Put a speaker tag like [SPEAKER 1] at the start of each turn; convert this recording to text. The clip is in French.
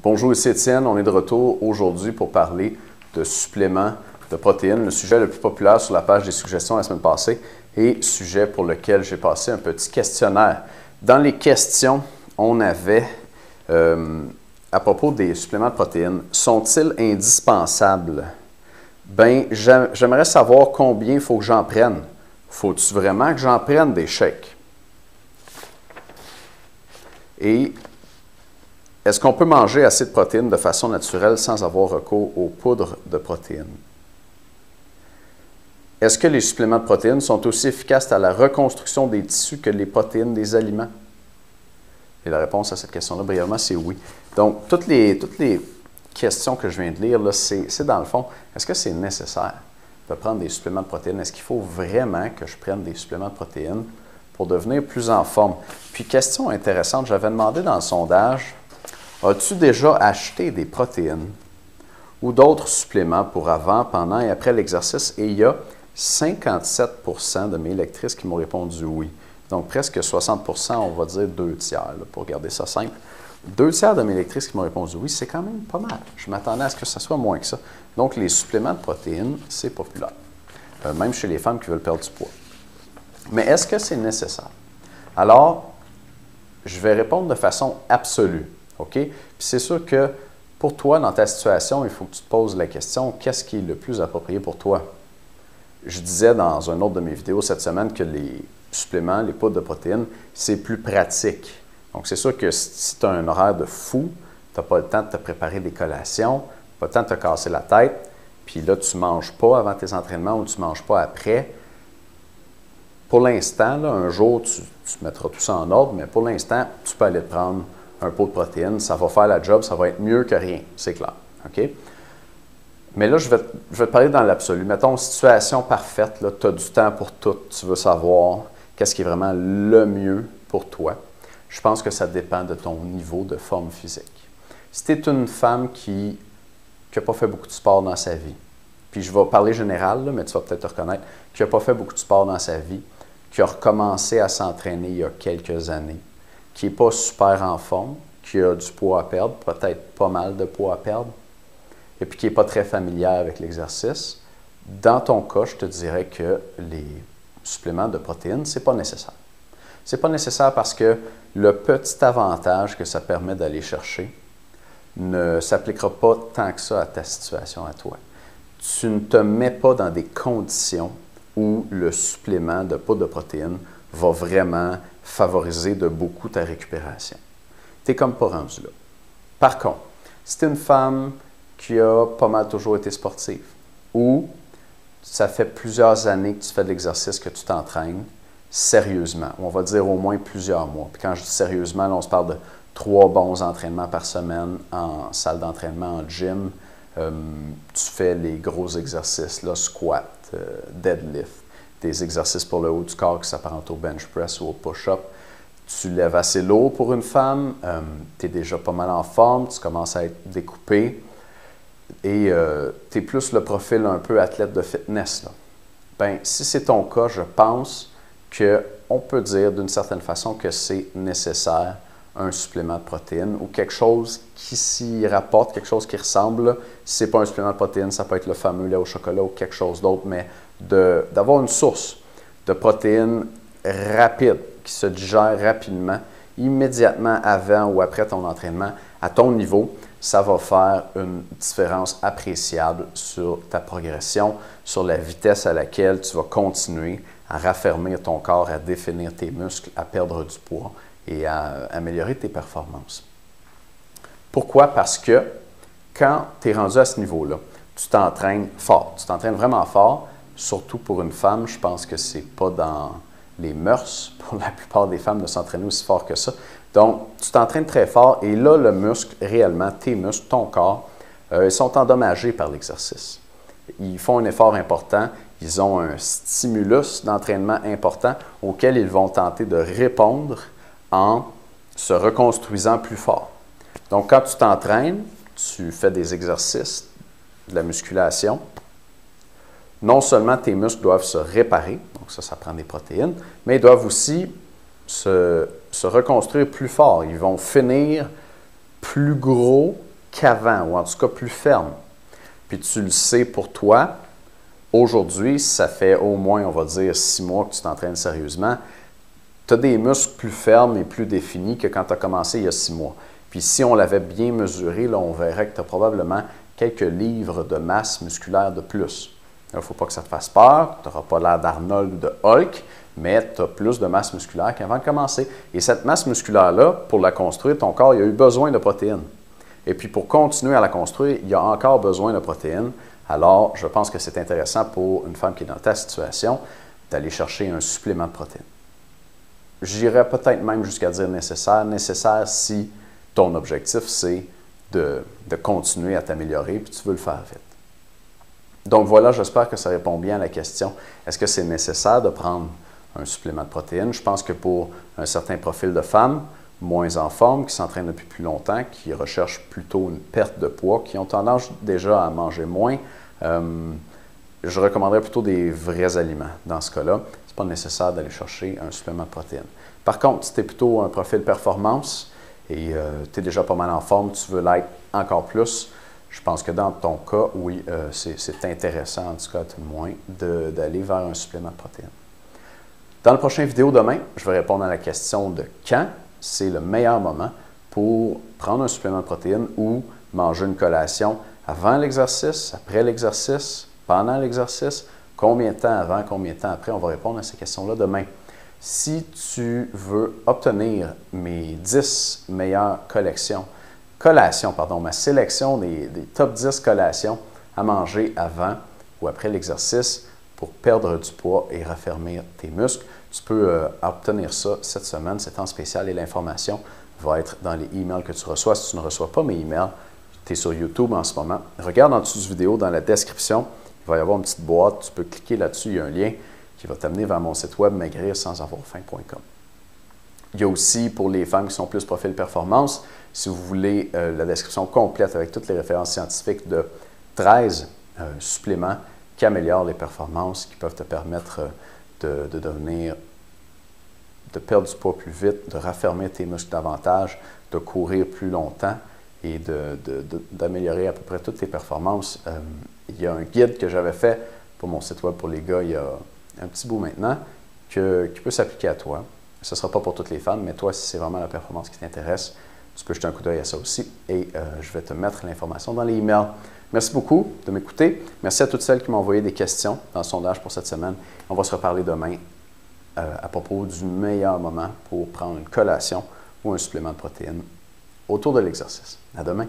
[SPEAKER 1] Bonjour, ici Étienne. On est de retour aujourd'hui pour parler de suppléments de protéines, le sujet le plus populaire sur la page des suggestions la semaine passée et sujet pour lequel j'ai passé un petit questionnaire. Dans les questions, on avait à propos des suppléments de protéines, sont-ils indispensables? Bien, j'aimerais savoir combien il faut que j'en prenne. Faut-tu vraiment que j'en prenne des shakes? Et est-ce qu'on peut manger assez de protéines de façon naturelle sans avoir recours aux poudres de protéines? Est-ce que les suppléments de protéines sont aussi efficaces à la reconstruction des tissus que les protéines des aliments? Et la réponse à cette question-là, brièvement, c'est oui. Donc, toutes les questions que je viens de lire, c'est dans le fond, est-ce que c'est nécessaire de prendre des suppléments de protéines? Est-ce qu'il faut vraiment que je prenne des suppléments de protéines pour devenir plus en forme? Puis, question intéressante, j'avais demandé dans le sondage, as-tu déjà acheté des protéines ou d'autres suppléments pour avant, pendant et après l'exercice? Et il y a 57 de mes lectrices qui m'ont répondu oui. Donc, presque 60 on va dire 2 tiers, là, pour garder ça simple. 2 tiers de mes lectrices qui m'ont répondu oui, c'est quand même pas mal. Je m'attendais à ce que ça soit moins que ça. Donc, les suppléments de protéines, c'est populaire. Même chez les femmes qui veulent perdre du poids. Mais est-ce que c'est nécessaire? Alors, je vais répondre de façon absolue. OK? Puis c'est sûr que pour toi, dans ta situation, il faut que tu te poses la question, qu'est-ce qui est le plus approprié pour toi? Je disais dans une autre de mes vidéos cette semaine que les suppléments, les poudres de protéines, c'est plus pratique. Donc, c'est sûr que si tu as un horaire de fou, tu n'as pas le temps de te préparer des collations, pas le temps de te casser la tête, puis là, tu ne manges pas avant tes entraînements ou tu ne manges pas après. Pour l'instant, un jour, tu mettras tout ça en ordre, mais pour l'instant, tu peux aller te prendre un pot de protéines, ça va faire la job, ça va être mieux que rien, c'est clair. OK? Mais là, je vais te parler dans l'absolu. Mettons, situation parfaite, tu as du temps pour tout, tu veux savoir qu'est-ce qui est vraiment le mieux pour toi. Je pense que ça dépend de ton niveau de forme physique. Si tu es une femme qui n'a pas fait beaucoup de sport dans sa vie, puis je vais parler général, là, mais tu vas peut-être te reconnaître, qui n'a pas fait beaucoup de sport dans sa vie, qui a recommencé à s'entraîner il y a quelques années, qui n'est pas super en forme, qui a du poids à perdre, peut-être pas mal de poids à perdre, et puis qui n'est pas très familière avec l'exercice, dans ton cas, je te dirais que les suppléments de protéines, ce n'est pas nécessaire. Ce n'est pas nécessaire parce que le petit avantage que ça permet d'aller chercher ne s'appliquera pas tant que ça à ta situation à toi. Tu ne te mets pas dans des conditions où le supplément de poudre de protéines va vraiment favoriser de beaucoup ta récupération. Tu n'es comme pas rendu là. Par contre, si tu es une femme qui a pas mal toujours été sportive ou ça fait plusieurs années que tu fais de l'exercice, que tu t'entraînes sérieusement, on va dire au moins plusieurs mois. Puis quand je dis sérieusement, là, on se parle de 3 bons entraînements par semaine en salle d'entraînement, en gym. Tu fais les gros exercices, là, squat, deadlift, des exercices pour le haut du corps qui s'apparentent au bench press ou au push-up. Tu lèves assez lourd pour une femme, tu es déjà pas mal en forme, tu commences à être découpé et tu es plus le profil un peu athlète de fitness. Là. Bien, si c'est ton cas, je pense qu'on peut dire d'une certaine façon que c'est nécessaire un supplément de protéines ou quelque chose qui s'y rapporte, quelque chose qui ressemble. Si ce n'est pas un supplément de protéines, ça peut être le fameux lait au chocolat ou quelque chose d'autre, mais d'avoir une source de protéines rapide, qui se digère rapidement, immédiatement avant ou après ton entraînement, à ton niveau, ça va faire une différence appréciable sur ta progression, sur la vitesse à laquelle tu vas continuer à raffermir ton corps, à définir tes muscles, à perdre du poids et à améliorer tes performances. Pourquoi? Parce que quand tu es rendu à ce niveau-là, tu t'entraînes fort, tu t'entraînes vraiment fort, surtout pour une femme, je pense que ce n'est pas dans les mœurs pour la plupart des femmes de s'entraîner aussi fort que ça. Donc, tu t'entraînes très fort et là, le muscle, réellement, tes muscles, ton corps, ils sont endommagés par l'exercice. Ils font un effort important, ils ont un stimulus d'entraînement important auquel ils vont tenter de répondre en se reconstruisant plus fort. Donc, quand tu t'entraînes, tu fais des exercices, de la musculation, non seulement tes muscles doivent se réparer, donc ça prend des protéines, mais ils doivent aussi se reconstruire plus fort. Ils vont finir plus gros qu'avant, ou en tout cas plus ferme, puis tu le sais pour toi, aujourd'hui, ça fait au moins, on va dire, 6 mois que tu t'entraînes sérieusement, tu as des muscles plus fermes et plus définis que quand tu as commencé il y a 6 mois. Puis si on l'avait bien mesuré, là, on verrait que tu as probablement quelques livres de masse musculaire de plus. Il ne faut pas que ça te fasse peur, tu n'auras pas l'air d'Arnold ou de Hulk, mais tu as plus de masse musculaire qu'avant de commencer. Et cette masse musculaire-là, pour la construire, ton corps il a eu besoin de protéines. Et puis pour continuer à la construire, il y a encore besoin de protéines. Alors, je pense que c'est intéressant pour une femme qui est dans ta situation d'aller chercher un supplément de protéines. J'irais peut-être même jusqu'à dire nécessaire. Nécessaire si ton objectif, c'est de continuer à t'améliorer puis tu veux le faire vite. Donc voilà, j'espère que ça répond bien à la question. Est-ce que c'est nécessaire de prendre un supplément de protéines? Je pense que pour un certain profil de femmes, moins en forme, qui s'entraînent depuis plus longtemps, qui recherchent plutôt une perte de poids, qui ont tendance déjà à manger moins, je recommanderais plutôt des vrais aliments dans ce cas-là. Ce n'est pas nécessaire d'aller chercher un supplément de protéines. Par contre, si tu es plutôt un profil performance et tu es déjà pas mal en forme, tu veux l'être encore plus, je pense que dans ton cas, oui, c'est intéressant, en tout cas, à tout le moins, d'aller vers un supplément de protéines. Dans la prochaine vidéo demain, je vais répondre à la question de quand c'est le meilleur moment pour prendre un supplément de protéines ou manger une collation avant l'exercice, après l'exercice, pendant l'exercice, combien de temps avant, combien de temps après. On va répondre à ces questions-là demain. Si tu veux obtenir mes 10 meilleures collations, ma sélection des top 10 collations à manger avant ou après l'exercice pour perdre du poids et raffermir tes muscles, tu peux obtenir ça cette semaine. C'est en spécial et l'information va être dans les emails que tu reçois. Si tu ne reçois pas mes emails, tu es sur YouTube en ce moment. Regarde en dessous de la vidéo, dans la description, il va y avoir une petite boîte. Tu peux cliquer là-dessus, il y a un lien qui va t'amener vers mon site web maigrirsansavoirfaim.com. Il y a aussi pour les femmes qui sont plus profil performance, si vous voulez la description complète avec toutes les références scientifiques de 13 suppléments qui améliorent les performances, qui peuvent te permettre de perdre du poids plus vite, de raffermir tes muscles davantage, de courir plus longtemps et d'améliorer à peu près toutes tes performances. Il y a un guide que j'avais fait pour mon site web pour les gars il y a un petit bout maintenant qui peut s'appliquer à toi. Ce ne sera pas pour toutes les femmes, mais toi, si c'est vraiment la performance qui t'intéresse, tu peux jeter un coup d'œil à ça aussi et je vais te mettre l'information dans les emails. Merci beaucoup de m'écouter. Merci à toutes celles qui m'ont envoyé des questions dans le sondage pour cette semaine. On va se reparler demain à propos du meilleur moment pour prendre une collation ou un supplément de protéines autour de l'exercice. À demain.